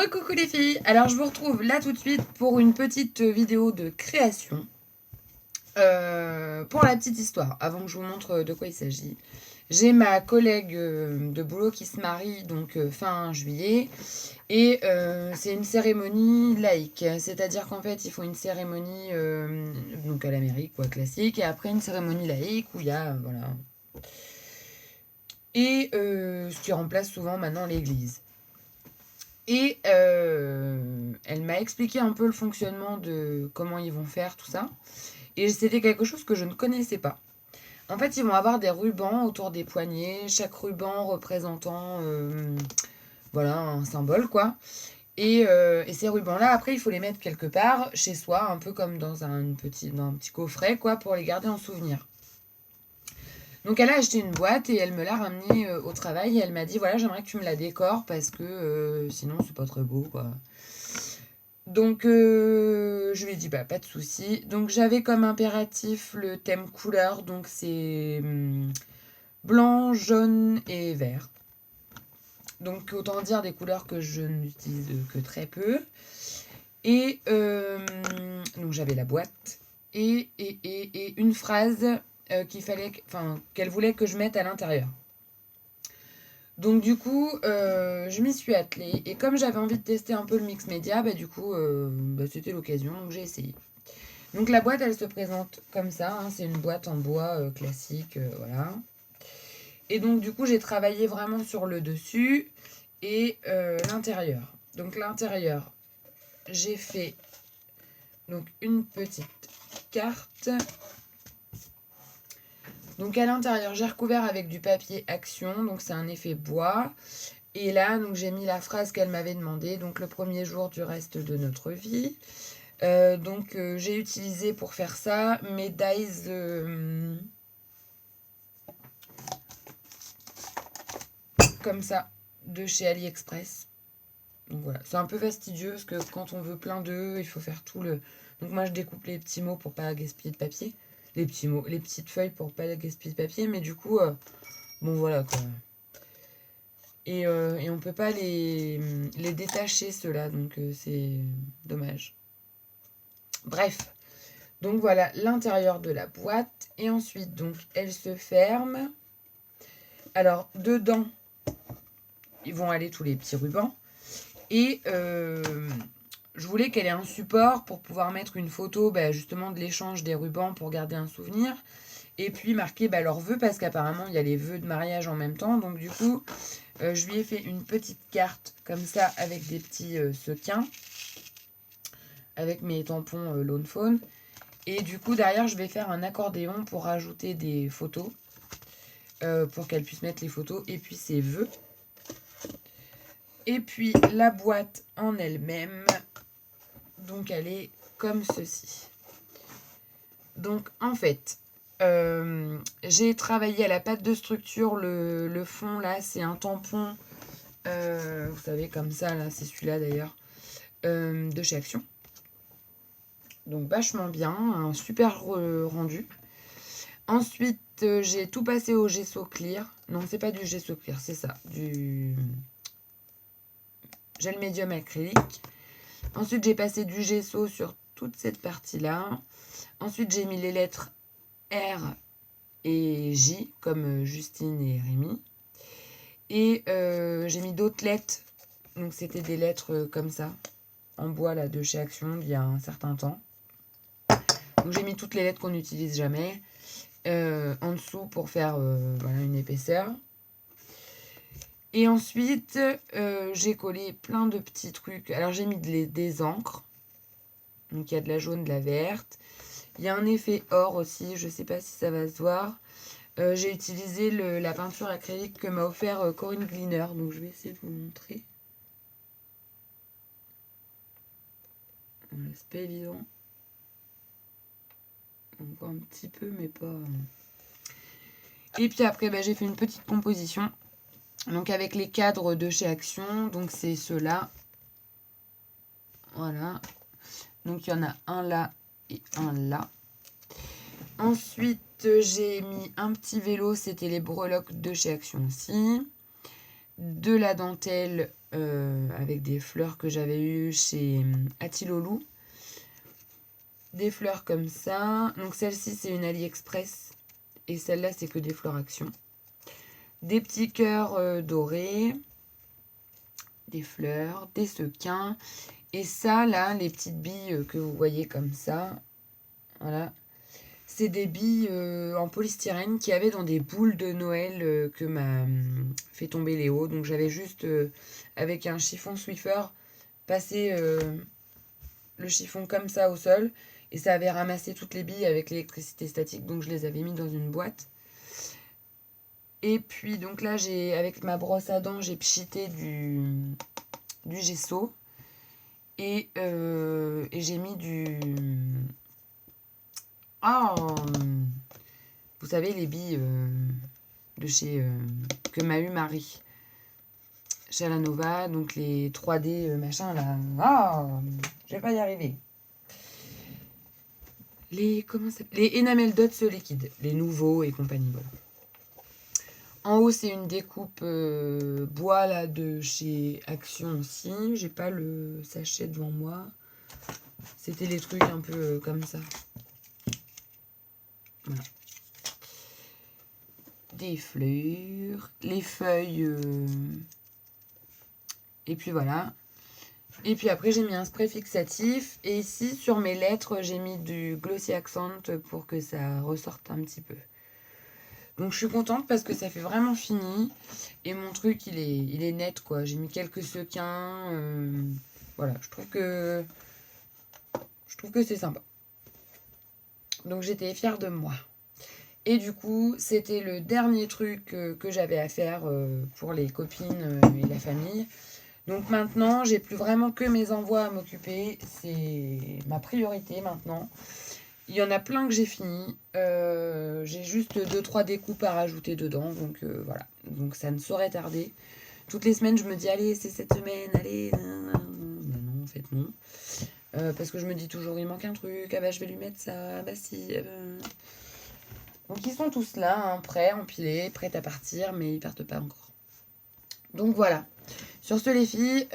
Recoucou les filles, alors je vous retrouve là tout de suite pour une petite vidéo de création. Pour la petite histoire, avant que je vous montre de quoi il s'agit, j'ai ma collègue de boulot qui se marie donc fin juillet et c'est une cérémonie laïque, c'est-à-dire qu'en fait ils font une cérémonie donc à l'Amérique quoi, classique, et après une cérémonie laïque où il y a voilà, et ce qui remplace souvent maintenant l'église. Et elle m'a expliqué un peu le fonctionnement de comment ils vont faire tout ça. Et c'était quelque chose que je ne connaissais pas. En fait, ils vont avoir des rubans autour des poignets, chaque ruban représentant voilà, un symbole, quoi. Et ces rubans-là, après, il faut les mettre quelque part chez soi, un peu comme dans un petit coffret, quoi, pour les garder en souvenir. Donc elle a acheté une boîte et elle me l'a ramenée au travail et elle m'a dit voilà, j'aimerais que tu me la décores parce que sinon c'est pas très beau, quoi. Donc je lui ai dit bah pas de souci. Donc j'avais comme impératif le thème couleur, donc c'est blanc, jaune et vert. Donc autant dire des couleurs que je n'utilise que très peu. Et donc j'avais la boîte et une phrase qu'elle voulait que je mette à l'intérieur. Donc du coup, je m'y suis attelée. Et comme j'avais envie de tester un peu le mix média, bah, du coup, c'était l'occasion, donc j'ai essayé. Donc la boîte, elle se présente comme ça. Hein, c'est une boîte en bois classique, voilà. Et donc du coup, j'ai travaillé vraiment sur le dessus et l'intérieur. Donc l'intérieur, j'ai fait donc une petite carte. Donc à l'intérieur, j'ai recouvert avec du papier Action, donc c'est un effet bois. Et là, donc j'ai mis la phrase qu'elle m'avait demandé, donc le premier jour du reste de notre vie. Donc j'ai utilisé pour faire ça mes dies comme ça de chez AliExpress. Donc voilà, c'est un peu fastidieux parce que quand on veut plein d'œufs, il faut faire tout le. Donc moi je découpe les petits mots pour pas gaspiller de papier, les petits mots, les petites feuilles pour pas gaspiller de papier, mais du coup bon voilà quoi. Et on peut pas les détacher ceux-là, donc c'est dommage. Bref, donc voilà l'intérieur de la boîte. Et ensuite, donc elle se ferme. Alors dedans, ils vont aller tous les petits rubans. Et je voulais qu'elle ait un support pour pouvoir mettre une photo justement de l'échange des rubans pour garder un souvenir. Et puis marquer leurs vœux, parce qu'apparemment il y a les vœux de mariage en même temps. Donc du coup, je lui ai fait une petite carte comme ça avec des petits sequins, avec mes tampons Lone Phone. Et du coup, derrière, je vais faire un accordéon pour rajouter des photos, pour qu'elle puisse mettre les photos et puis ses vœux. Et puis la boîte en elle-même, donc elle est comme ceci. Donc en fait, j'ai travaillé à la pâte de structure. Le fond là, c'est un tampon, vous savez comme ça là, c'est celui-là d'ailleurs, de chez Action. Donc vachement bien, un super rendu. Ensuite, j'ai tout passé au gesso clear. Non, c'est pas du gesso clear, c'est ça, du gel médium acrylique. Ensuite, j'ai passé du gesso sur toute cette partie-là. Ensuite, j'ai mis les lettres R et J, comme Justine et Rémi. Et j'ai mis d'autres lettres. Donc, c'était des lettres comme ça, en bois, là, de chez Action, il y a un certain temps. Donc, j'ai mis toutes les lettres qu'on n'utilise jamais en dessous pour faire voilà, une épaisseur. Et ensuite, j'ai collé plein de petits trucs. Alors, j'ai mis des encres. Donc, il y a de la jaune, de la verte. Il y a un effet or aussi. Je ne sais pas si ça va se voir. J'ai utilisé la peinture acrylique que m'a offert Corinne Gliner. Donc, je vais essayer de vous montrer. Voilà, c'est pas évident. On voit un petit peu, mais pas... Et puis après, j'ai fait une petite composition. Donc, avec les cadres de chez Action. Donc, c'est ceux-là. Voilà. Donc, il y en a un là et un là. Ensuite, j'ai mis un petit vélo. C'était les breloques de chez Action aussi. De la dentelle avec des fleurs que j'avais eues chez Atilolou. Des fleurs comme ça. Donc celle-ci, c'est une AliExpress. Et celle-là, c'est que des fleurs Action. Des petits cœurs dorés. Des fleurs, des sequins. Et ça, là, les petites billes que vous voyez comme ça. Voilà. C'est des billes en polystyrène qu'il y avait dans des boules de Noël que m'a fait tomber Léo. Donc j'avais juste, avec un chiffon Swiffer, passé le chiffon comme ça au sol. Et ça avait ramassé toutes les billes avec l'électricité statique. Donc je les avais mis dans une boîte. Et puis donc là, avec ma brosse à dents, j'ai pchité du gesso. Et j'ai mis du... Oh, vous savez, les billes de chez... que m'a eu Marie. Chez Alanova, donc les 3D machin là. Ah, je vais pas y arriver. Les Enamel Dots liquides. Les nouveaux et compagnie, voilà. En haut, c'est une découpe bois là de chez Action aussi. J'ai pas le sachet devant moi. C'était les trucs un peu comme ça. Voilà. Des fleurs, les feuilles. Et puis voilà. Et puis après, j'ai mis un spray fixatif. Et ici, sur mes lettres, j'ai mis du Glossy Accent pour que ça ressorte un petit peu. Donc je suis contente parce que ça fait vraiment fini. Et mon truc, il est net, quoi. J'ai mis quelques sequins. Voilà, je trouve que c'est sympa. Donc j'étais fière de moi. Et du coup, c'était le dernier truc que j'avais à faire pour les copines et la famille. Donc maintenant, j'ai plus vraiment que mes envois à m'occuper. C'est ma priorité maintenant. Il y en a plein que j'ai fini. J'ai juste 2-3 découpes à rajouter dedans. Donc voilà. Donc ça ne saurait tarder. Toutes les semaines, je me dis, allez, c'est cette semaine, allez. Mais non, en fait, non. Parce que je me dis toujours, il manque un truc. Ah bah, je vais lui mettre ça. Ah bah si. Donc ils sont tous là, hein, prêts, empilés, prêts à partir, mais ils partent pas encore. Donc voilà. Sur ce, les filles,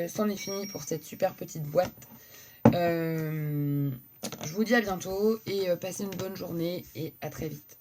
c'en est fini pour cette super petite boîte. Je vous dis à bientôt et passez une bonne journée et à très vite.